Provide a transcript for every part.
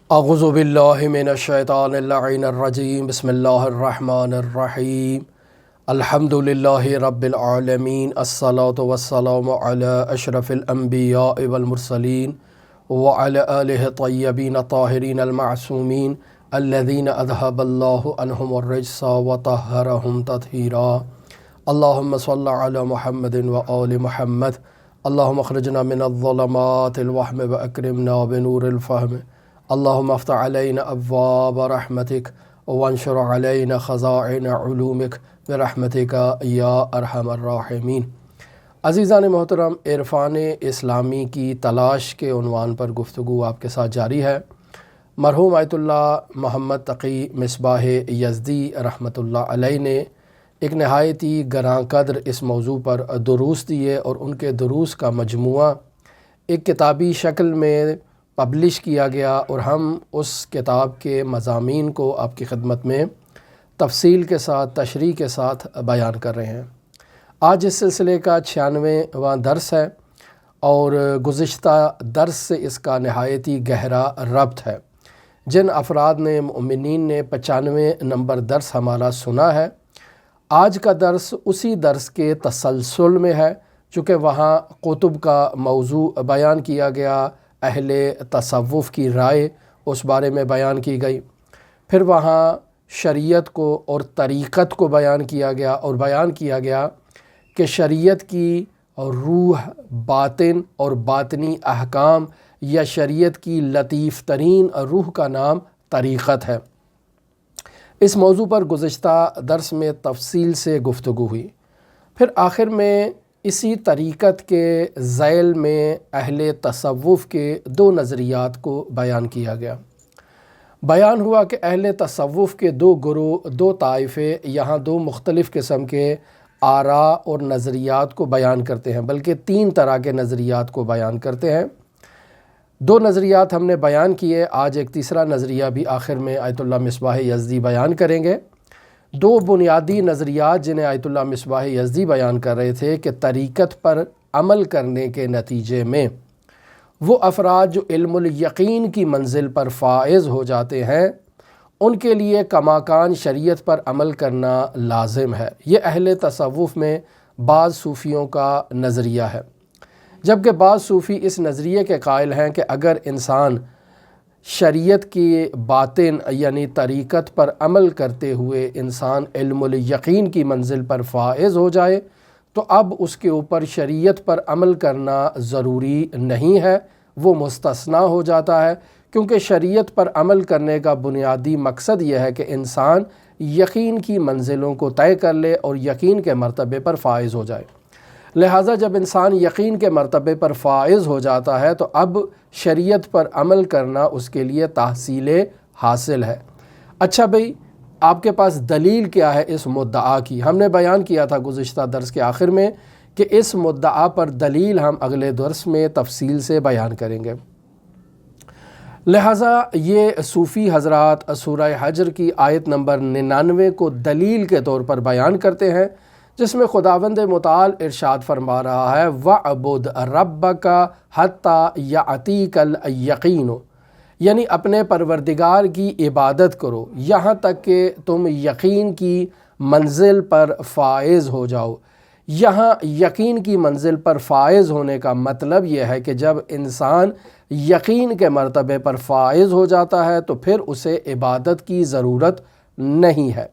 اعوذ باللہ من الشیطان اللعین الرجیم بسم اللہ الرحمن الرحیم الحمد للہ رب العالمین الصلاة والسلام علی اشرف الانبیاء والمرسلین وعلی آلہ طیبین طاہرین المعصومین الذین اذہب اللہ عنہم الرجس وطہرہم تطہیرا اللہم صل علی محمد وآل محمد اللہم اخرجنا من الظلمات الوہم واکرمنا بنور الفہم اللہم افتح علینا ابواب رحمتک وانشر علینا خزائن علومک برحمتک یا ارحم الراحمین۔ عزیزان محترم، عرفان اسلامی کی تلاش کے عنوان پر گفتگو آپ کے ساتھ جاری ہے۔ مرحوم آیت اللہ محمد تقی مصباح یزدی رحمۃ اللہ علیہ نے ایک نہایت ہی گراں قدر اس موضوع پر دروس دیے اور ان کے دروس کا مجموعہ ایک کتابی شکل میں پبلش کیا گیا اور ہم اس کتاب کے مضامین کو آپ کی خدمت میں تفصیل کے ساتھ تشریح کے ساتھ بیان کر رہے ہیں۔ آج اس سلسلے کا 96واں درس ہے اور گزشتہ درس سے اس کا نہایت ہی گہرا ربط ہے۔ جن افراد نے مؤمنین نے 95 نمبر درس ہمارا سنا ہے، آج کا درس اسی درس کے تسلسل میں ہے، چونکہ وہاں کتب کا موضوع بیان کیا گیا، اہل تصوف کی رائے اس بارے میں بیان کی گئی، پھر وہاں شریعت کو اور طریقت کو بیان کیا گیا اور بیان کیا گیا کہ شریعت کی روح باطن اور باطنی احکام یا شریعت کی لطیف ترین روح کا نام طریقت ہے۔ اس موضوع پر گزشتہ درس میں تفصیل سے گفتگو ہوئی، پھر آخر میں اسی طریقت کے ذیل میں اہل تصوف کے 2 نظریات کو بیان کیا گیا۔ بیان ہوا کہ اہل تصوف کے 2 گروہ، 2 طائفے یہاں 2 مختلف قسم کے آراء اور نظریات کو بیان کرتے ہیں، بلکہ 3 طرح کے نظریات کو بیان کرتے ہیں۔ 2 نظریات ہم نے بیان کیے، آج ایک تیسرا نظریہ بھی آخر میں آیت اللہ مصباح یزدی بیان کریں گے۔ 2 بنیادی نظریات جنہیں آیت اللہ مصباح یزدی بیان کر رہے تھے کہ طریقت پر عمل کرنے کے نتیجے میں وہ افراد جو علم الیقین کی منزل پر فائز ہو جاتے ہیں، ان کے لیے کماکان شریعت پر عمل کرنا لازم ہے۔ یہ اہل تصوف میں بعض صوفیوں کا نظریہ ہے، جبکہ بعض صوفی اس نظریے کے قائل ہیں کہ اگر انسان شریعت کی باطن یعنی طریقت پر عمل کرتے ہوئے انسان علم الیقین کی منزل پر فائز ہو جائے تو اب اس کے اوپر شریعت پر عمل کرنا ضروری نہیں ہے، وہ مستثنیٰ ہو جاتا ہے، کیونکہ شریعت پر عمل کرنے کا بنیادی مقصد یہ ہے کہ انسان یقین کی منزلوں کو طے کر لے اور یقین کے مرتبے پر فائز ہو جائے۔ لہٰذا جب انسان یقین کے مرتبے پر فائز ہو جاتا ہے تو اب شریعت پر عمل کرنا اس کے لیے تحصیل حاصل ہے۔ اچھا بھئی، آپ کے پاس دلیل کیا ہے اس مدعا کی؟ ہم نے بیان کیا تھا گزشتہ درس کے آخر میں کہ اس مدعا پر دلیل ہم اگلے درس میں تفصیل سے بیان کریں گے۔ لہٰذا یہ صوفی حضرات سورہ حجر کی آیت نمبر 99 کو دلیل کے طور پر بیان کرتے ہیں، جس میں خداوند متعال ارشاد فرما رہا ہے وَعْبُدْ رَبَّكَ حَتَّى يَأْتِيكَ الْيَقِينُ، یعنی اپنے پروردگار کی عبادت کرو یہاں تک کہ تم یقین کی منزل پر فائز ہو جاؤ۔ یہاں یقین کی منزل پر فائز ہونے کا مطلب یہ ہے کہ جب انسان یقین کے مرتبے پر فائز ہو جاتا ہے تو پھر اسے عبادت کی ضرورت نہیں ہے۔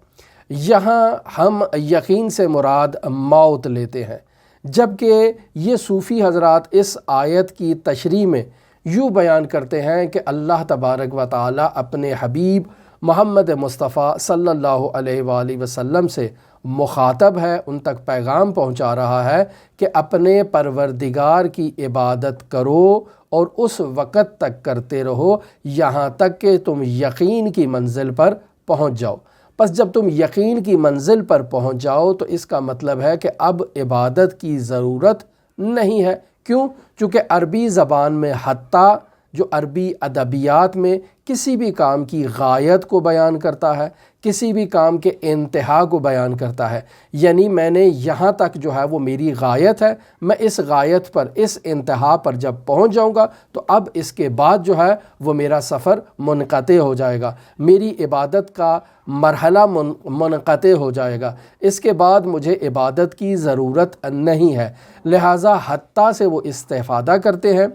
یہاں ہم یقین سے مراد موت لیتے ہیں، جبکہ یہ صوفی حضرات اس آیت کی تشریح میں یوں بیان کرتے ہیں کہ اللہ تبارک و تعالی اپنے حبیب محمد مصطفیٰ صلی اللہ علیہ وآلہ وسلم سے مخاطب ہے، ان تک پیغام پہنچا رہا ہے کہ اپنے پروردگار کی عبادت کرو اور اس وقت تک کرتے رہو یہاں تک کہ تم یقین کی منزل پر پہنچ جاؤ۔ پس جب تم یقین کی منزل پر پہنچ جاؤ تو اس کا مطلب ہے کہ اب عبادت کی ضرورت نہیں ہے۔ کیوں؟ چونکہ عربی زبان میں حتیٰ جو عربی ادبیات میں کسی بھی کام کی غایت کو بیان کرتا ہے، کسی بھی کام کے انتہا کو بیان کرتا ہے، یعنی میں نے یہاں تک جو ہے وہ میری غایت ہے، میں اس غایت پر، اس انتہا پر جب پہنچ جاؤں گا تو اب اس کے بعد جو ہے وہ میرا سفر منقطع ہو جائے گا، میری عبادت کا مرحلہ منقطع ہو جائے گا، اس کے بعد مجھے عبادت کی ضرورت نہیں ہے۔ لہٰذا حتیٰ سے وہ استفادہ کرتے ہیں۔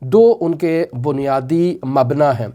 دو ان کے بنیادی مبنا ہیں،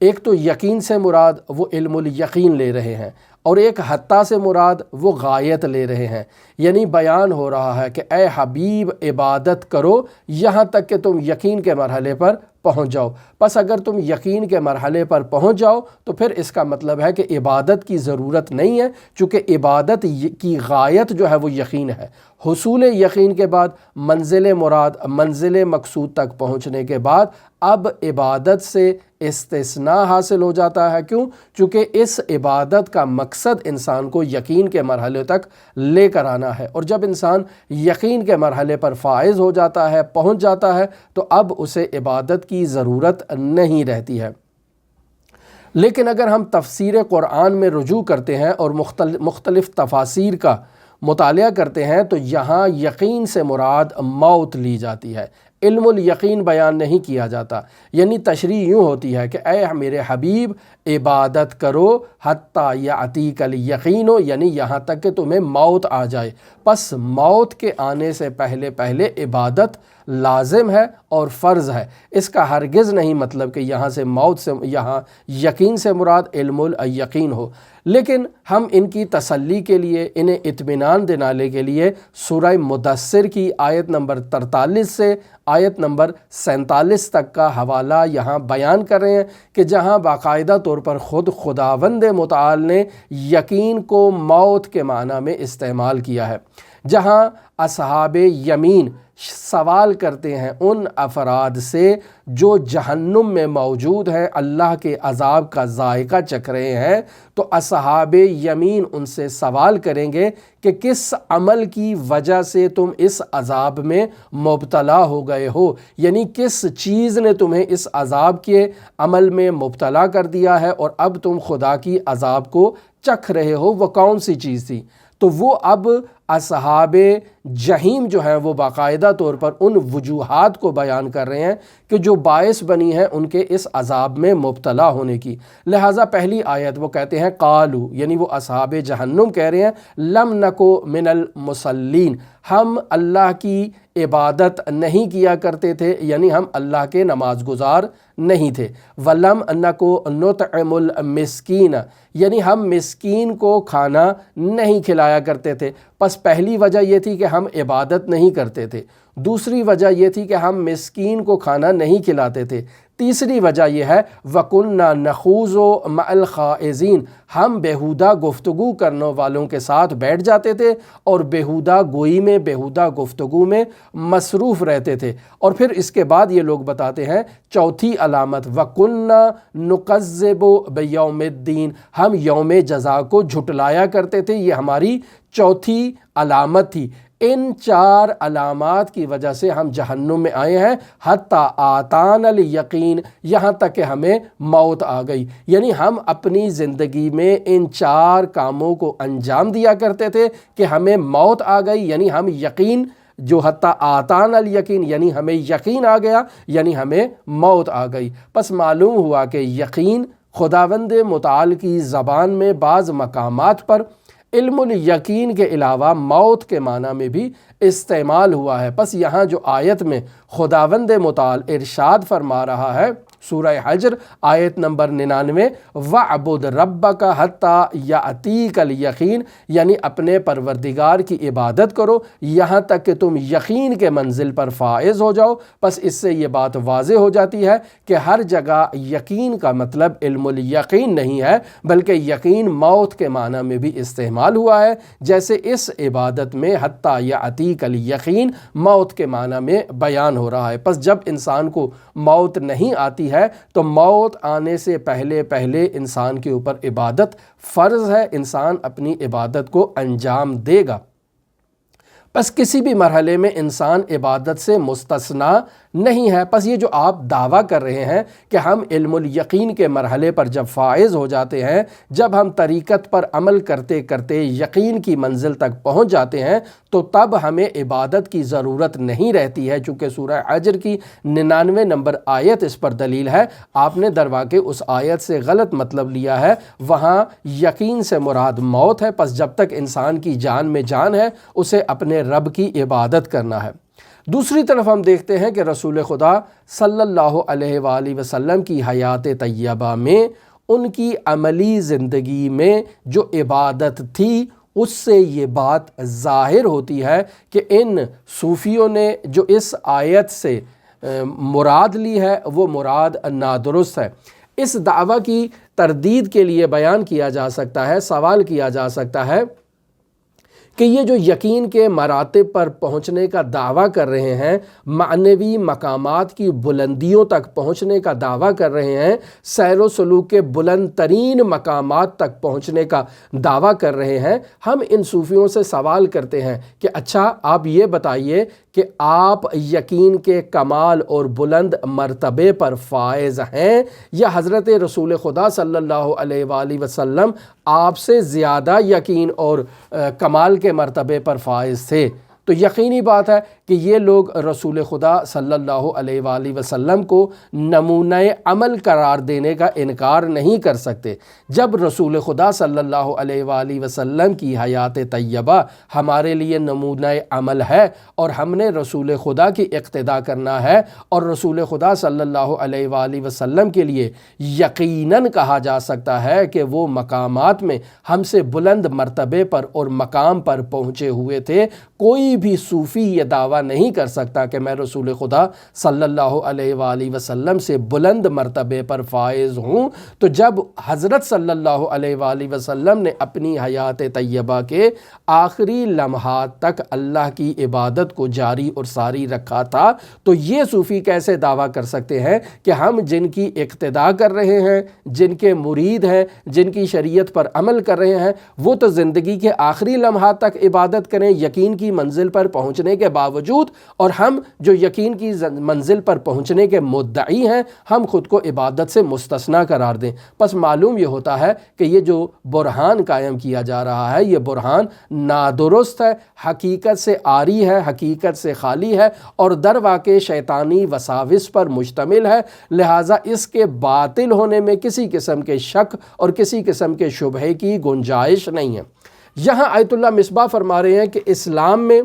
ایک تو یقین سے مراد وہ علم الیقین لے رہے ہیں، اور ایک حتیٰ سے مراد وہ غایت لے رہے ہیں، یعنی بیان ہو رہا ہے کہ اے حبیب عبادت کرو یہاں تک کہ تم یقین کے مرحلے پر پہنچ جاؤ۔ پس اگر تم یقین کے مرحلے پر پہنچ جاؤ تو پھر اس کا مطلب ہے کہ عبادت کی ضرورت نہیں ہے، چونکہ عبادت کی غایت جو ہے وہ یقین ہے۔ حصول یقین کے بعد منزل مراد، منزل مقصود تک پہنچنے کے بعد اب عبادت سے استثناء حاصل ہو جاتا ہے۔ کیوں؟ چونکہ اس عبادت کا مقصد انسان کو یقین کے مرحلے تک لے کر آنا ہے، اور جب انسان یقین کے مرحلے پر فائز ہو جاتا ہے، پہنچ جاتا ہے، تو اب اسے عبادت کی ضرورت نہیں رہتی ہے۔ لیکن اگر ہم تفسیر قرآن میں رجوع کرتے ہیں اور مختلف تفاسیر کا مطالعہ کرتے ہیں تو یہاں یقین سے مراد موت لی جاتی ہے، علم الیقین بیان نہیں کیا جاتا۔ یعنی تشریح یوں ہوتی ہے کہ اے میرے حبیب عبادت کرو حتیٰ یأتیک الیقین، یعنی یہاں تک کہ تمہیں موت آ جائے۔ پس موت کے آنے سے پہلے پہلے عبادت لازم ہے اور فرض ہے۔ اس کا ہرگز نہیں مطلب کہ یہاں سے موت سے، یہاں یقین سے مراد علم الیقین ہو۔ لیکن ہم ان کی تسلی کے لیے، انہیں اطمینان دلانے کے لیے سورہ مدثر کی آیت نمبر 43 سے آیت نمبر 47 تک کا حوالہ یہاں بیان کر رہے ہیں کہ جہاں باقاعدہ طور پر خود خداوند متعال نے یقین کو موت کے معنی میں استعمال کیا ہے، جہاں اصحاب یمین سوال کرتے ہیں ان افراد سے جو جہنم میں موجود ہیں، اللہ کے عذاب کا ذائقہ چکھ رہے ہیں، تو اصحاب یمین ان سے سوال کریں گے کہ کس عمل کی وجہ سے تم اس عذاب میں مبتلا ہو گئے ہو، یعنی کس چیز نے تمہیں اس عذاب کے عمل میں مبتلا کر دیا ہے اور اب تم خدا کی عذاب کو چکھ رہے ہو، وہ کون سی چیز تھی؟ تو وہ اب اصحاب جہیم جو ہیں وہ باقاعدہ طور پر ان وجوہات کو بیان کر رہے ہیں کہ جو باعث بنی ہیں ان کے اس عذاب میں مبتلا ہونے کی۔ لہٰذا پہلی آیت وہ کہتے ہیں قالو، یعنی وہ اصحاب جہنم کہہ رہے ہیں لم نکو من المصلین، ہم اللہ کی عبادت نہیں کیا کرتے تھے، یعنی ہم اللہ کے نماز گزار نہیں تھے۔ ولم نکو نطعم المسکین، یعنی ہم مسکین کو کھانا نہیں کھلایا کرتے تھے۔ پس پہلی وجہ یہ تھی کہ ہم عبادت نہیں کرتے تھے، دوسری وجہ یہ تھی کہ ہم مسکین کو کھانا نہیں کھلاتے تھے، تیسری وجہ یہ ہے وَكُنَّا نَخُوضُ مَعَ الْخَائِضِينَ، ہم بیہودہ گفتگو کرنے والوں کے ساتھ بیٹھ جاتے تھے اور بیہودہ گوئی میں، بیہودہ گفتگو میں مصروف رہتے تھے۔ اور پھر اس کے بعد یہ لوگ بتاتے ہیں چوتھی علامت وَكُنَّا نُكَذِّبُ بِيَوْمِ الدِّينِ، ہم یوم جزا کو جھٹلایا کرتے تھے، یہ ہماری چوتھی علامت تھی۔ ان چار علامات کی وجہ سے ہم جہنم میں آئے ہیں، حتیٰ آتانا الیقین، یہاں تک کہ ہمیں موت آ گئی۔ یعنی ہم اپنی زندگی میں ان چار کاموں کو انجام دیا کرتے تھے کہ ہمیں موت آ گئی، یعنی ہم یقین جو حتیٰ آتانا الیقین، یعنی ہمیں یقین آ گیا، یعنی ہمیں موت آ گئی۔ پس معلوم ہوا کہ یقین خداوند متعال کی زبان میں بعض مقامات پر علم الیقین کے علاوہ موت کے معنی میں بھی استعمال ہوا ہے۔ پس یہاں جو آیت میں خداوند متعال ارشاد فرما رہا ہے سورہ حجر آیت نمبر 99 وَعْبُدْ رَبَّكَ حَتَّى يَأْتِيكَ الْيَقِينُ، یعنی اپنے پروردگار کی عبادت کرو یہاں تک کہ تم یقین کے منزل پر فائز ہو جاؤ۔ پس اس سے یہ بات واضح ہو جاتی ہے کہ ہر جگہ یقین کا مطلب علم الیقین نہیں ہے، بلکہ یقین موت کے معنی میں بھی استعمال ہوا ہے، جیسے اس عبادت میں حَتَّى يَأْتِيكَ الْيَقِينُ موت کے معنی میں بیان ہو رہا ہے۔ پس جب انسان کو موت نہیں آتی ہے تو موت آنے سے پہلے پہلے انسان کے اوپر عبادت فرض ہے، انسان اپنی عبادت کو انجام دے گا۔ بس کسی بھی مرحلے میں انسان عبادت سے مستثنا نہیں ہے۔ بس یہ جو آپ دعویٰ کر رہے ہیں کہ ہم علم الیقین کے مرحلے پر جب فائز ہو جاتے ہیں، جب ہم طریقت پر عمل کرتے کرتے یقین کی منزل تک پہنچ جاتے ہیں، تو تب ہمیں عبادت کی ضرورت نہیں رہتی ہے، چونکہ سورہ حجر کی 99 نمبر آیت اس پر دلیل ہے۔ آپ نے در واقع اس آیت سے غلط مطلب لیا ہے، وہاں یقین سے مراد موت ہے۔ پس جب تک انسان کی جان میں جان ہے، اسے اپنے رب کی عبادت کرنا ہے۔ دوسری طرف ہم دیکھتے ہیں کہ رسول خدا صلی اللہ علیہ وآلہ وسلم کی حیات طیبہ میں، ان کی عملی زندگی میں جو عبادت تھی، اس سے یہ بات ظاہر ہوتی ہے کہ ان صوفیوں نے جو اس آیت سے مراد لی ہے وہ مراد نادرست ہے۔ اس دعویٰ کی تردید کے لیے بیان کیا جا سکتا ہے، سوال کیا جا سکتا ہے کہ یہ جو یقین کے مراتب پر پہنچنے کا دعویٰ کر رہے ہیں، معنوی مقامات کی بلندیوں تک پہنچنے کا دعویٰ کر رہے ہیں، سیر و سلوک کے بلند ترین مقامات تک پہنچنے کا دعویٰ کر رہے ہیں، ہم ان صوفیوں سے سوال کرتے ہیں کہ اچھا آپ یہ بتائیے کہ آپ یقین کے کمال اور بلند مرتبے پر فائز ہیں، یا حضرت رسول خدا صلی اللہ علیہ وآلہ وسلم آپ سے زیادہ یقین اور کمال کے مرتبے پر فائز تھے؟ تو یقینی بات ہے کہ یہ لوگ رسول خدا صلی اللہ علیہ وآلہ وسلم کو نمونہ عمل قرار دینے کا انکار نہیں کر سکتے۔ جب رسول خدا صلی اللہ علیہ وآلہ وسلم کی حیات طیبہ ہمارے لیے نمونہ عمل ہے اور ہم نے رسول خدا کی اقتداء کرنا ہے، اور رسول خدا صلی اللہ علیہ وآلہ وسلم کے لیے یقیناً کہا جا سکتا ہے کہ وہ مقامات میں ہم سے بلند مرتبے پر اور مقام پر پہنچے ہوئے تھے، کوئی بھی صوفی یہ دعویٰ نہیں کر سکتا کہ میں رسول خدا صلی اللہ علیہ وآلہ وسلم سے بلند مرتبے پر فائز ہوں۔ تو جب حضرت صلی اللہ علیہ وآلہ وسلم نے اپنی حیات طیبہ کے آخری لمحات تک اللہ کی عبادت کو جاری اور ساری رکھا تھا، تو یہ صوفی کیسے دعویٰ کر سکتے ہیں کہ ہم جن کی اقتداء کر رہے ہیں، جن کے مرید ہیں، جن کی شریعت پر عمل کر رہے ہیں، وہ تو زندگی کے آخری لمحات تک عبادت کریں یقین کی منزل پر پہنچنے کے باوجود، اور ہم جو یقین کی منزل پر پہنچنے کے مدعی ہیں، ہم خود کو عبادت سے مستثنا قرار دیں؟ پس معلوم یہ ہوتا ہے کہ یہ جو برہان قائم کیا جا رہا ہے، یہ برہان نادرست ہے، حقیقت سے عاری ہے، حقیقت سے خالی ہے، اور در واقع شیطانی وساوس پر مشتمل ہے، لہٰذا اس کے باطل ہونے میں کسی قسم کے شک اور کسی قسم کے شبہے کی گنجائش نہیں ہے۔ یہاں آیت اللہ مصباح فرما رہے ہیں کہ اسلام میں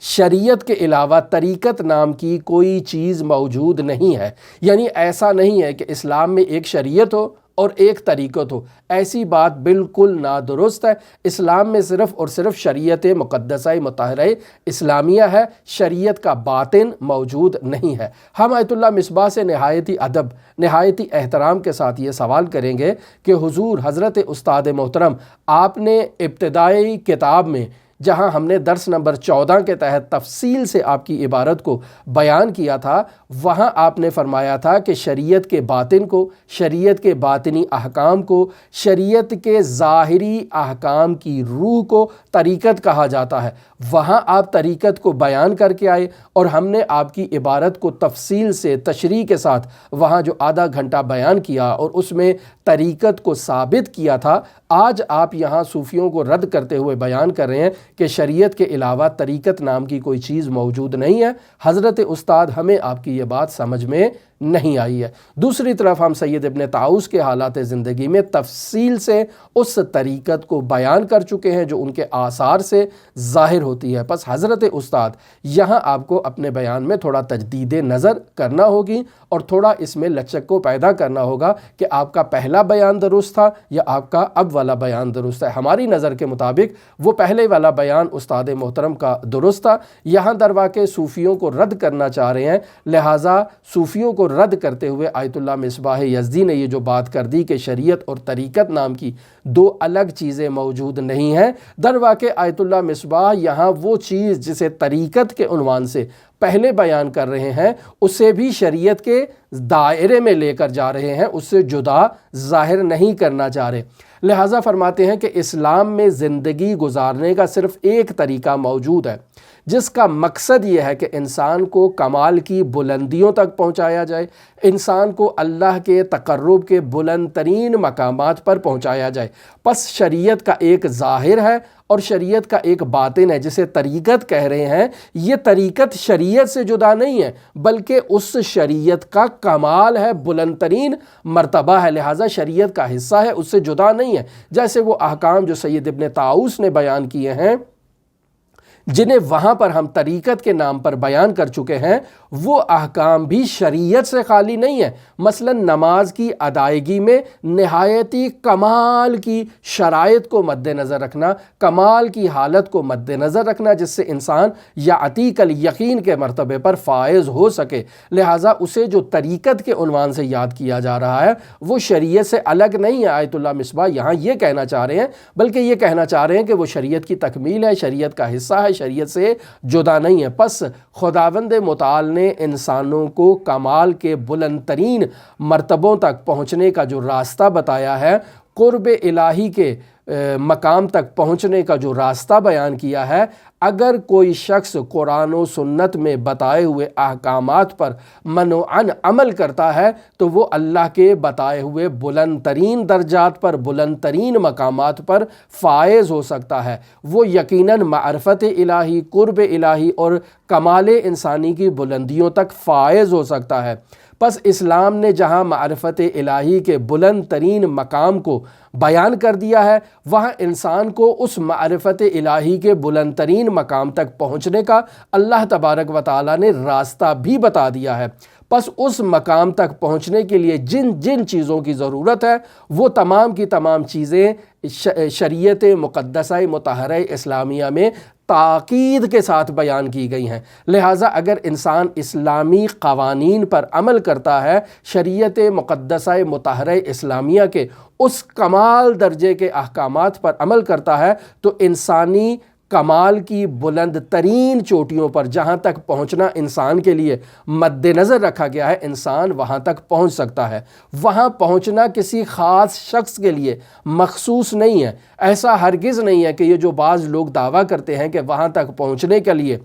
شریعت کے علاوہ طریقت نام کی کوئی چیز موجود نہیں ہے، یعنی ایسا نہیں ہے کہ اسلام میں ایک شریعت ہو اور ایک طریقت ہو، ایسی بات بالکل نادرست ہے۔ اسلام میں صرف اور صرف شریعت مقدسہ مطہرہ اسلامیہ ہے، شریعت کا باطن موجود نہیں ہے۔ ہم آیت اللہ مصباح سے نہایتی ادب، نہایتی احترام کے ساتھ یہ سوال کریں گے کہ حضور حضرت استاد محترم، آپ نے ابتدائی کتاب میں جہاں ہم نے درس نمبر 14 کے تحت تفصیل سے آپ کی عبارت کو بیان کیا تھا، وہاں آپ نے فرمایا تھا کہ شریعت کے باطن کو، شریعت کے باطنی احکام کو، شریعت کے ظاہری احکام کی روح کو طریقت کہا جاتا ہے۔ وہاں آپ طریقت کو بیان کر کے آئے اور ہم نے آپ کی عبارت کو تفصیل سے تشریح کے ساتھ وہاں جو آدھا گھنٹہ بیان کیا اور اس میں طریقت کو ثابت کیا تھا۔ آج آپ یہاں صوفیوں کو رد کرتے ہوئے بیان کر رہے ہیں کہ شریعت کے علاوہ طریقت نام کی کوئی چیز موجود نہیں ہے۔ حضرت استاد، ہمیں آپ کی یہ بات سمجھ میں نہیں آئی ہے۔ دوسری طرف ہم سید ابن طاؤس کے حالات زندگی میں تفصیل سے اس طریقت کو بیان کر چکے ہیں جو ان کے آثار سے ظاہر ہوتی ہے۔ پس حضرت استاد، یہاں آپ کو اپنے بیان میں تھوڑا تجدید نظر کرنا ہوگی اور تھوڑا اس میں لچک کو پیدا کرنا ہوگا کہ آپ کا پہلا بیان درست تھا یا آپ کا اب والا بیان درست ہے۔ ہماری نظر کے مطابق وہ پہلے والا بیان استاد محترم کا درست تھا۔ یہاں در واقع صوفیوں کو رد کرنا چاہ رہے ہیں، لہٰذا صوفیوں کو رد کرتے ہوئے آیت اللہ مصباح یزدی نے یہ جو بات کر دی کہ شریعت اور طریقت نام کی دو الگ چیزیں موجود نہیں ہیں، در واقع آیت اللہ مصباح یہاں وہ چیز جسے طریقت کے عنوان سے پہلے بیان کر رہے ہیں اسے بھی شریعت کے دائرے میں لے کر جا رہے ہیں، اس سے جدا ظاہر نہیں کرنا چاہ رہے۔ لہٰذا فرماتے ہیں کہ اسلام میں زندگی گزارنے کا صرف ایک طریقہ موجود ہے، جس کا مقصد یہ ہے کہ انسان کو کمال کی بلندیوں تک پہنچایا جائے، انسان کو اللہ کے تقرب کے بلند ترین مقامات پر پہنچایا جائے۔ پس شریعت کا ایک ظاہر ہے اور شریعت کا ایک باطن ہے، جسے طریقت کہہ رہے ہیں۔ یہ طریقت شریعت سے جدا نہیں ہے، بلکہ اس شریعت کا کمال ہے، بلند ترین مرتبہ ہے، لہٰذا شریعت کا حصہ ہے، اس سے جدا نہیں ہے۔ جیسے وہ احکام جو سید ابن طاؤس نے بیان کیے ہیں، جنہیں وہاں پر ہم طریقت کے نام پر بیان کر چکے ہیں، وہ احکام بھی شریعت سے خالی نہیں ہے۔ مثلا نماز کی ادائیگی میں نہایتی کمال کی شرائط کو مد نظر رکھنا، کمال کی حالت کو مد نظر رکھنا، جس سے انسان یعتیق الیقین کے مرتبے پر فائز ہو سکے، لہٰذا اسے جو طریقت کے عنوان سے یاد کیا جا رہا ہے وہ شریعت سے الگ نہیں ہے۔ آیت اللہ مصباح یہاں یہ کہنا چاہ رہے ہیں، بلکہ یہ کہنا چاہ رہے ہیں کہ وہ شریعت کی تکمیل ہے، شریعت کا حصہ ہے، شریعت سے جدا نہیں ہے۔ پس خداوند متعال نے انسانوں کو کمال کے بلند ترین مرتبوں تک پہنچنے کا جو راستہ بتایا ہے، قرب الہی کے مقام تک پہنچنے کا جو راستہ بیان کیا ہے، اگر کوئی شخص قرآن و سنت میں بتائے ہوئے احکامات پر منوعاً عمل کرتا ہے تو وہ اللہ کے بتائے ہوئے بلند ترین درجات پر، بلند ترین مقامات پر فائز ہو سکتا ہے۔ وہ یقیناً معرفت الہی، قرب الہی اور کمال انسانی کی بلندیوں تک فائز ہو سکتا ہے۔ پس اسلام نے جہاں معرفت الہی کے بلند ترین مقام کو بیان کر دیا ہے، وہاں انسان کو اس معرفت الہی کے بلند ترین مقام تک پہنچنے کا اللہ تبارک و تعالیٰ نے راستہ بھی بتا دیا ہے۔ پس اس مقام تک پہنچنے کے لیے جن جن چیزوں کی ضرورت ہے، وہ تمام کی تمام چیزیں شریعت مقدسہ مطہرہ اسلامیہ میں تاکید کے ساتھ بیان کی گئی ہیں۔ لہٰذا اگر انسان اسلامی قوانین پر عمل کرتا ہے، شریعت مقدسہ مطہرہ اسلامیہ کے اس کمال درجے کے احکامات پر عمل کرتا ہے، تو انسانی کمال کی بلند ترین چوٹیوں پر جہاں تک پہنچنا انسان کے لیے مد نظر رکھا گیا ہے، انسان وہاں تک پہنچ سکتا ہے۔ وہاں پہنچنا کسی خاص شخص کے لیے مخصوص نہیں ہے۔ ایسا ہرگز نہیں ہے کہ یہ جو بعض لوگ دعویٰ کرتے ہیں کہ وہاں تک پہنچنے کے لیے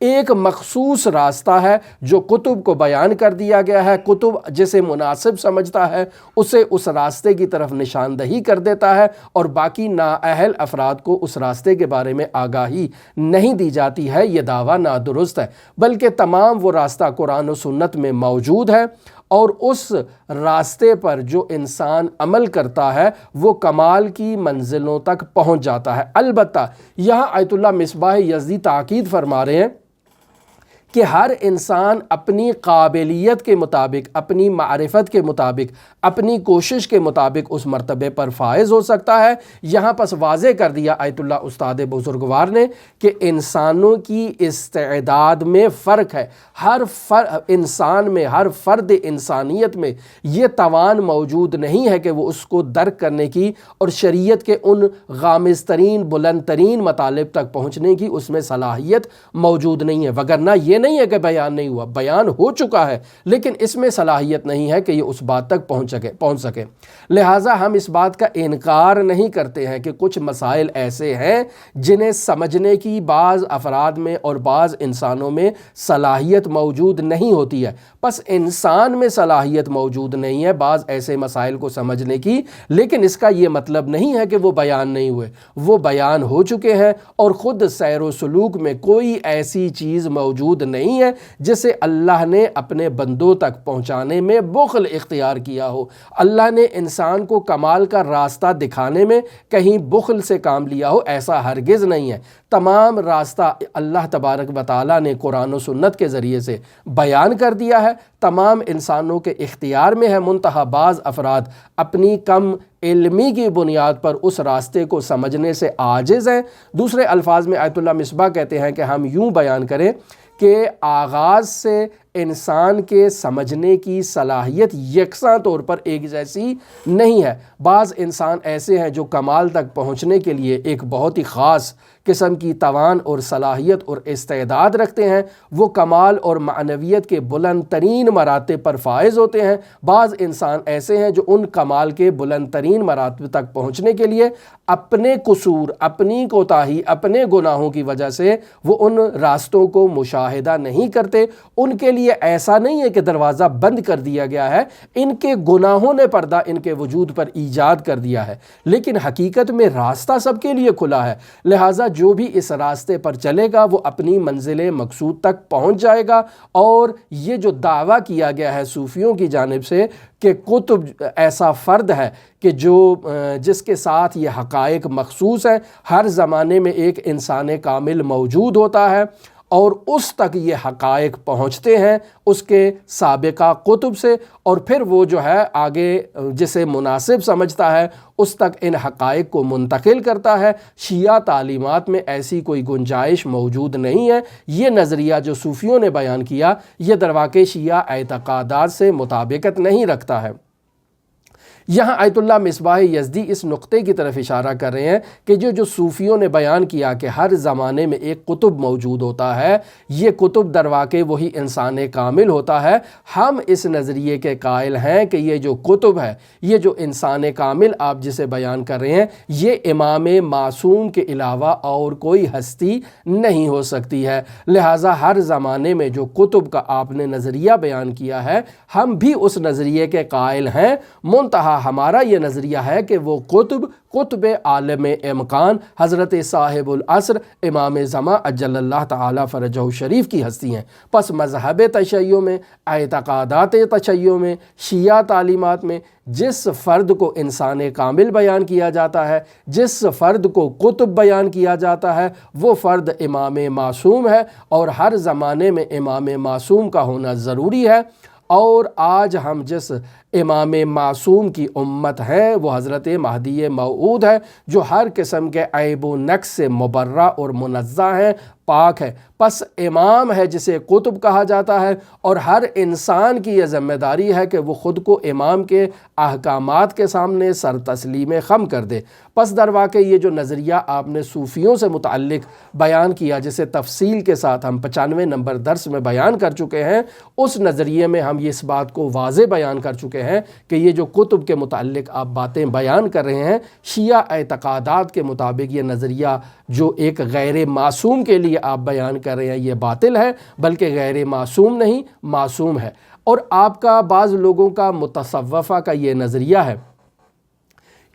ایک مخصوص راستہ ہے جو کتب کو بیان کر دیا گیا ہے، کتب جسے مناسب سمجھتا ہے اسے اس راستے کی طرف نشاندہی کر دیتا ہے، اور باقی نااہل افراد کو اس راستے کے بارے میں آگاہی نہیں دی جاتی ہے۔ یہ دعویٰ نادرست ہے، بلکہ تمام وہ راستہ قرآن و سنت میں موجود ہے، اور اس راستے پر جو انسان عمل کرتا ہے وہ کمال کی منزلوں تک پہنچ جاتا ہے۔ البتہ یہاں آیت اللہ مصباح یزدی تاکید فرما رہے ہیں کہ ہر انسان اپنی قابلیت کے مطابق، اپنی معرفت کے مطابق، اپنی کوشش کے مطابق اس مرتبے پر فائز ہو سکتا ہے۔ یہاں پس واضح کر دیا آیت اللہ استاد بزرگوار نے کہ انسانوں کی استعداد میں فرق ہے۔ ہر انسان میں، ہر فرد انسانیت میں یہ توان موجود نہیں ہے کہ وہ اس کو درک کرنے کی اور شریعت کے ان غامض ترین، بلند ترین مطالب تک پہنچنے کی اس میں صلاحیت موجود نہیں ہے۔ وگرنہ یہ نہیں ہے کہ بیان نہیں ہوا، بیان ہو چکا ہے، لیکن اس میں صلاحیت نہیں ہے کہ یہ اس بات تک پہنچ سکے۔ لہٰذا ہم اس بات کا انکار نہیں کرتے ہیں کہ کچھ مسائل ایسے ہیں جنہیں سمجھنے کی بعض افراد میں اور بعض انسانوں میں صلاحیت موجود نہیں ہوتی ہے۔ پس انسان میں صلاحیت موجود نہیں ہے بعض ایسے مسائل کو سمجھنے کی، لیکن اس کا یہ مطلب نہیں ہے کہ وہ بیان نہیں ہوئے، وہ بیان ہو چکے ہیں، اور خود سیر و سلوک میں کوئی ایسی چیز موجود نہیں ہے جسے اللہ نے اپنے بندوں تک پہنچانے میں بخل اختیار کیا ہو۔ اللہ نے انسان کو کمال کا راستہ دکھانے میں کہیں بخل سے کام لیا ہو، ایسا ہرگز نہیں ہے۔ تمام راستہ اللہ تبارک و تعالیٰ نے قرآن و سنت کے ذریعے سے بیان کر دیا ہے، تمام انسانوں کے اختیار میں ہے، منتہا بعض افراد اپنی کم علمی کی بنیاد پر اس راستے کو سمجھنے سے عاجز ہیں۔ دوسرے الفاظ میں آیت اللہ مصباح کہتے ہیں کہ ہم یوں بیان کریں کہ آغاز سے انسان کے سمجھنے کی صلاحیت یکساں طور پر ایک جیسی نہیں ہے۔ بعض انسان ایسے ہیں جو کمال تک پہنچنے کے لیے ایک بہت ہی خاص قسم کی توان اور صلاحیت اور استعداد رکھتے ہیں، وہ کمال اور معنویت کے بلند ترین مراتب پر فائز ہوتے ہیں۔ بعض انسان ایسے ہیں جو ان کمال کے بلند ترین مراتب تک پہنچنے کے لیے اپنے قصور، اپنی کوتاہی، اپنے گناہوں کی وجہ سے وہ ان راستوں کو مشاہدہ نہیں کرتے۔ ان کے لیے ایسا نہیں ہے کہ دروازہ بند کر دیا گیا ہے، ان کے گناہوں نے پردہ ان کے وجود پر ایجاد کر دیا ہے، لیکن حقیقت میں راستہ سب کے لیے کھلا ہے۔ لہٰذا جو بھی اس راستے پر چلے گا وہ اپنی منزل مقصود تک پہنچ جائے گا۔ اور یہ جو دعویٰ کیا گیا ہے صوفیوں کی جانب سے کہ قطب ایسا فرد ہے کہ جس کے ساتھ یہ حقائق مخصوص ہیں، ہر زمانے میں ایک انسان کامل موجود ہوتا ہے اور اس تک یہ حقائق پہنچتے ہیں اس کے سابقہ قطب سے، اور پھر وہ جو ہے آگے جسے مناسب سمجھتا ہے اس تک ان حقائق کو منتقل کرتا ہے۔ شیعہ تعلیمات میں ایسی کوئی گنجائش موجود نہیں ہے۔ یہ نظریہ جو صوفیوں نے بیان کیا یہ در واقع شیعہ اعتقادات سے مطابقت نہیں رکھتا ہے۔ یہاں آیت اللہ مصباح یزدی اس نقطے کی طرف اشارہ کر رہے ہیں کہ جو صوفیوں نے بیان کیا کہ ہر زمانے میں ایک قطب موجود ہوتا ہے، یہ قطب در واقع وہی انسان کامل ہوتا ہے۔ ہم اس نظریے کے قائل ہیں کہ یہ جو قطب ہے، یہ جو انسان کامل آپ جسے بیان کر رہے ہیں، یہ امام معصوم کے علاوہ اور کوئی ہستی نہیں ہو سکتی ہے۔ لہٰذا ہر زمانے میں جو قطب کا آپ نے نظریہ بیان کیا ہے، ہم بھی اس نظریے کے قائل ہیں، منتہا ہمارا یہ نظریہ ہے کہ وہ قطب عالم امکان حضرت صاحب العصر امام زمان اجل اللہ تعالی فرجہ شریف کی ہستی ہیں۔ پس مذہب تشیع میں، اعتقادات تشیع میں، شیعہ تعلیمات میں جس فرد کو انسان کامل بیان کیا جاتا ہے، جس فرد کو قطب بیان کیا جاتا ہے، وہ فرد امام معصوم ہے، اور ہر زمانے میں امام معصوم کا ہونا ضروری ہے۔ اور آج ہم جس امام معصوم کی امت ہے وہ حضرت مہدی موعود ہے، جو ہر قسم کے عیب و نقص سے مبرہ اور منزہ ہے، پاک ہے۔ پس امام ہے جسے قطب کہا جاتا ہے، اور ہر انسان کی یہ ذمہ داری ہے کہ وہ خود کو امام کے احکامات کے سامنے سر تسلیم خم کر دے۔ پس در واقع یہ جو نظریہ آپ نے صوفیوں سے متعلق بیان کیا، جسے تفصیل کے ساتھ ہم 95 نمبر درس میں بیان کر چکے ہیں، اس نظریے میں ہم اس بات کو واضح بیان کر چکے ہیں کہ یہ جو قطب کے متعلق آپ باتیں بیان کر رہے ہیں، شیعہ اعتقادات کے مطابق یہ نظریہ جو ایک غیر معصوم کے لیے آپ بیان کر رہے ہیں یہ باطل ہے، بلکہ غیر معصوم نہیں، معصوم ہے۔ اور آپ کا بعض لوگوں کا متصوفہ کا یہ نظریہ ہے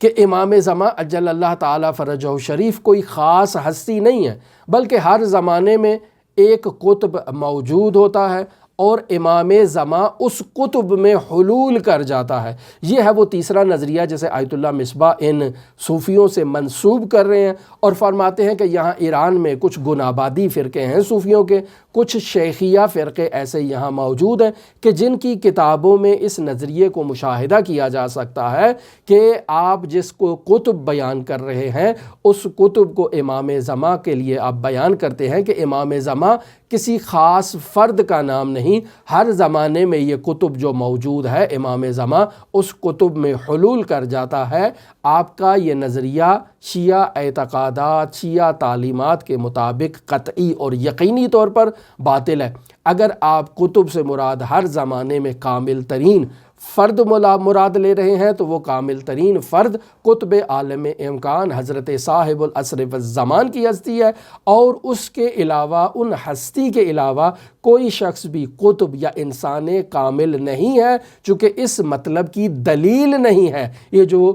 کہ امام زمان اجل اللہ تعالی فرجہ شریف کوئی خاص ہستی نہیں ہے، بلکہ ہر زمانے میں ایک قطب موجود ہوتا ہے اور امام زمان اس قطب میں حلول کر جاتا ہے۔ یہ ہے وہ تیسرا نظریہ جسے آیت اللہ مصباح ان صوفیوں سے منسوب کر رہے ہیں، اور فرماتے ہیں کہ یہاں ایران میں کچھ گنابادی فرقے ہیں صوفیوں کے، کچھ شیخیہ فرقے ایسے یہاں موجود ہیں کہ جن کی کتابوں میں اس نظریے کو مشاہدہ کیا جا سکتا ہے کہ آپ جس کو قطب بیان کر رہے ہیں اس قطب کو امام زمان کے لیے آپ بیان کرتے ہیں کہ امام زمان کسی خاص فرد کا نام نہیں، ہر زمانے میں یہ قطب جو موجود ہے امام زمان اس قطب میں حلول کر جاتا ہے۔ آپ کا یہ نظریہ شیعہ اعتقادات، شیعہ تعلیمات کے مطابق قطعی اور یقینی طور پر باطل ہے۔ اگر آپ قطب سے مراد ہر زمانے میں کامل ترین فرد مراد لے رہے ہیں تو وہ کامل ترین فرد قطب عالم امکان حضرت صاحب العصر والزمان کی ہستی ہے، اور اس کے علاوہ ان ہستی کے علاوہ کوئی شخص بھی قطب یا انسان کامل نہیں ہے، چونکہ اس مطلب کی دلیل نہیں ہے یہ جو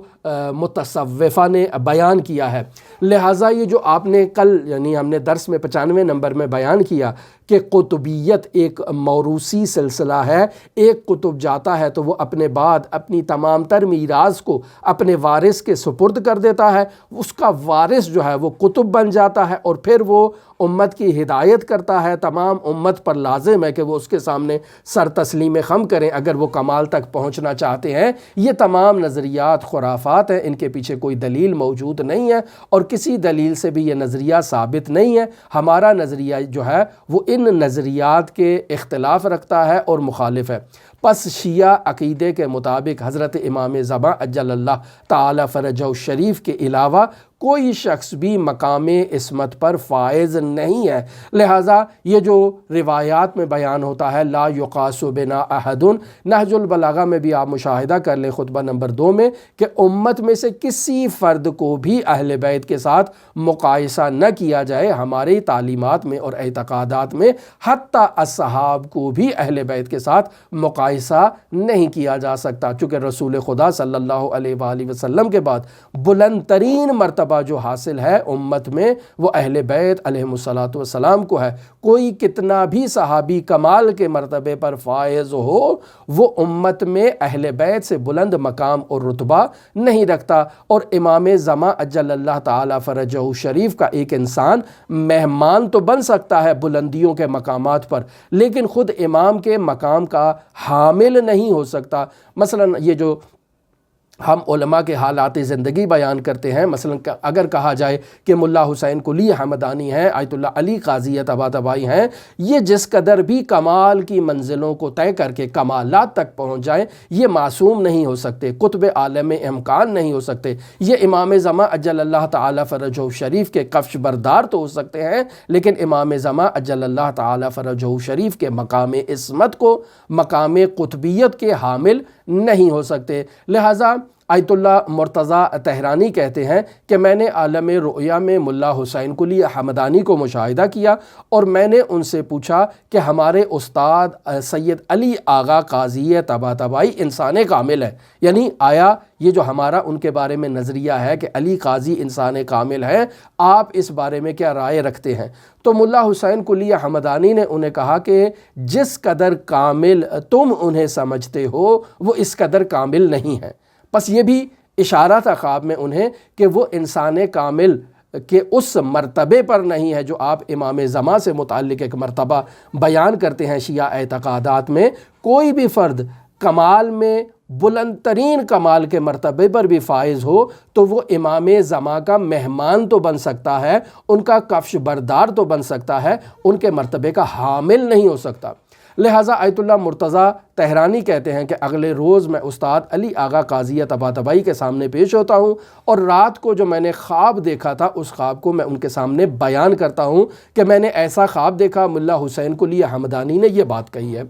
متصوفہ نے بیان کیا ہے۔ لہٰذا یہ جو آپ نے کل یعنی ہم نے درس میں 95 نمبر میں بیان کیا کہ قطبیت ایک موروثی سلسلہ ہے، ایک قطب جاتا ہے تو وہ وہ اپنے بعد اپنی تمام تر میراث کو اپنے وارث کے سپرد کر دیتا ہے، اس کا وارث جو ہے وہ قطب بن جاتا ہے، اور پھر وہ امت کی ہدایت کرتا ہے۔ تمام امت پر لازم ہے کہ وہ اس کے سامنے سر تسلیم خم کریں اگر وہ کمال تک پہنچنا چاہتے ہیں۔ یہ تمام نظریات خرافات ہیں، ان کے پیچھے کوئی دلیل موجود نہیں ہے، اور کسی دلیل سے بھی یہ نظریہ ثابت نہیں ہے۔ ہمارا نظریہ جو ہے وہ ان نظریات کے اختلاف رکھتا ہے اور مخالف ہے۔ پس شیعہ عقیدے کے مطابق حضرت امام زمان عجل اللہ تعالی فرجہ الشریف کے علاوہ کوئی شخص بھی مقام عصمت پر فائز نہیں ہے، لہٰذا یہ جو روایات میں بیان ہوتا ہے لا یقاس بنا احد، نہج البلاغہ میں بھی آپ مشاہدہ کر لیں خطبہ نمبر 2 میں، کہ امت میں سے کسی فرد کو بھی اہل بیت کے ساتھ مقایسہ نہ کیا جائے۔ ہماری تعلیمات میں اور اعتقادات میں حتیٰ اصحاب کو بھی اہل بیت کے ساتھ مقایسہ نہیں کیا جا سکتا، چونکہ رسول خدا صلی اللہ علیہ وآلہ وسلم کے بعد بلند ترین مرتبہ جو حاصل ہے امت میں وہ اہل بیت علیہم الصلاۃ والسلام کو ہے۔ کوئی کتنا بھی صحابی کمال کے مرتبے پر فائز ہو، وہ امت میں اہل بیت سے بلند مقام اور رتبہ نہیں رکھتا۔ اور امام زمان عجل اللہ تعالی فرجہ شریف کا ایک انسان مہمان تو بن سکتا ہے بلندیوں کے مقامات پر، لیکن خود امام کے مقام کا حامل نہیں ہو سکتا۔ مثلا یہ جو ہم علماء کے حالات زندگی بیان کرتے ہیں، مثلا اگر کہا جائے کہ ملا حسین قلی حمدانی ہیں، آیت اللہ علی قاضی طباطبائی ہیں، یہ جس قدر بھی کمال کی منزلوں کو طے کر کے کمالات تک پہنچ جائیں، یہ معصوم نہیں ہو سکتے، قطب عالم امکان نہیں ہو سکتے۔ یہ امام زمان عجل اللہ تعالی فرجہ شریف کے کفش بردار تو ہو سکتے ہیں، لیکن امام زمان عجل اللہ تعالی فرجہ شریف کے مقام عصمت کو، مقام قطبیت کے حامل نہیں ہو سکتے۔ لہٰذا آیت اللہ مرتضیٰ تہرانی کہتے ہیں کہ میں نے عالم رؤیا میں ملا حسین قلی حمدانی کو مشاہدہ کیا، اور میں نے ان سے پوچھا کہ ہمارے استاد سید علی آغا قاضی طباطبائی انسان کامل ہے، یعنی آیا یہ جو ہمارا ان کے بارے میں نظریہ ہے کہ علی قاضی انسان کامل ہے، آپ اس بارے میں کیا رائے رکھتے ہیں؟ تو ملا حسین قلی حمدانی نے انہیں کہا کہ جس قدر کامل تم انہیں سمجھتے ہو وہ اس قدر کامل نہیں ہے۔ بس یہ بھی اشارہ تھا خواب میں انہیں کہ وہ انسان کامل کے اس مرتبے پر نہیں ہے جو آپ امام زمان سے متعلق ایک مرتبہ بیان کرتے ہیں شیعہ اعتقادات میں۔ کوئی بھی فرد کمال میں بلند ترین کمال کے مرتبے پر بھی فائز ہو تو وہ امام زمان کا مہمان تو بن سکتا ہے، ان کا کفش بردار تو بن سکتا ہے، ان کے مرتبے کا حامل نہیں ہو سکتا۔ لہٰذا آیت اللہ مرتضیٰ تہرانی کہتے ہیں کہ اگلے روز میں استاد علی آغا قاضی طباطبائی کے سامنے پیش ہوتا ہوں، اور رات کو جو میں نے خواب دیکھا تھا اس خواب کو میں ان کے سامنے بیان کرتا ہوں کہ میں نے ایسا خواب دیکھا، ملا حسین قلی حمدانی نے یہ بات کہی ہے۔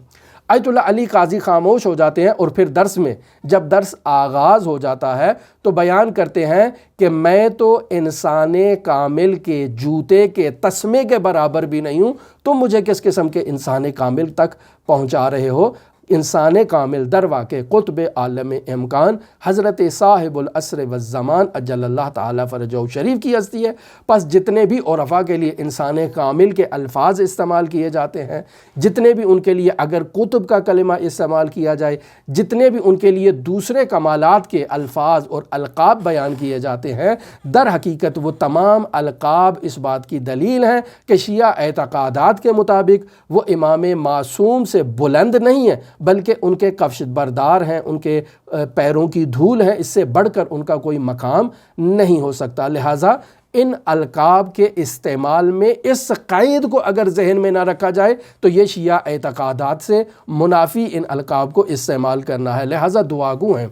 آیت اللہ علی قاضی خاموش ہو جاتے ہیں، اور پھر درس میں جب درس آغاز ہو جاتا ہے تو بیان کرتے ہیں کہ میں تو انسان کامل کے جوتے کے تسمے کے برابر بھی نہیں ہوں، تم مجھے کس قسم کے انسان کامل تک پہنچا رہے ہو؟ انسان کامل در واقع قطب عالم امکان حضرت صاحب العصر والزمان اجل اللہ تعالی فرجہ شریف کی ہستی ہے۔ پس جتنے بھی عرفاء کے لیے انسان کامل کے الفاظ استعمال کیے جاتے ہیں، جتنے بھی ان کے لیے اگر قطب کا کلمہ استعمال کیا جائے، جتنے بھی ان کے لیے دوسرے کمالات کے الفاظ اور القاب بیان کیے جاتے ہیں، در حقیقت وہ تمام القاب اس بات کی دلیل ہیں کہ شیعہ اعتقادات کے مطابق وہ امام معصوم سے بلند نہیں ہیں، بلکہ ان کے کفش بردار ہیں، ان کے پیروں کی دھول ہیں، اس سے بڑھ کر ان کا کوئی مقام نہیں ہو سکتا۔ لہٰذا ان القاب کے استعمال میں اس قید کو اگر ذہن میں نہ رکھا جائے تو یہ شیعہ اعتقادات سے منافی ان القاب کو استعمال کرنا ہے۔ لہٰذا دعا گو ہیں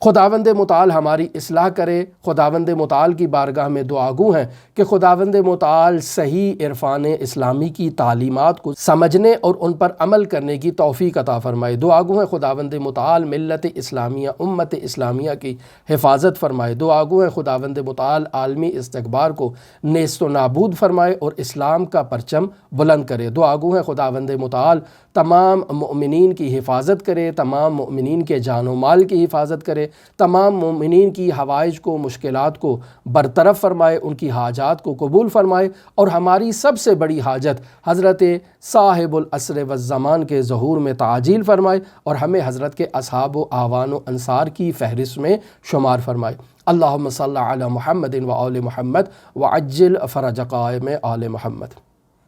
خداوند متعال ہماری اصلاح کرے، خداوند متعال کی بارگاہ میں دعا گو ہیں کہ خداوند متعال صحیح عرفان اسلامی کی تعلیمات کو سمجھنے اور ان پر عمل کرنے کی توفیق عطا فرمائے۔ دعا گو ہیں خداوند متعال ملت اسلامیہ امت اسلامیہ کی حفاظت فرمائے۔ دعا گو ہیں خداوند متعال عالمی استکبار کو نیست و نابود فرمائے اور اسلام کا پرچم بلند کرے۔ دعا گو ہیں خداوند متعال تمام مؤمنین کی حفاظت کرے، تمام مؤمنین کے جان و مال کی حفاظت کرے، تمام مومنین کی حوائج کو، مشکلات کو برطرف فرمائے، ان کی حاجات کو قبول فرمائے، اور ہماری سب سے بڑی حاجت حضرت صاحب العصر والزمان کے ظہور میں تعجیل فرمائے، اور ہمیں حضرت کے اصحاب و اعوان و انصار کی فہرست میں شمار فرمائے۔ اللہم صلی علی محمد و آل محمد وعجل فرج قائم آل محمد۔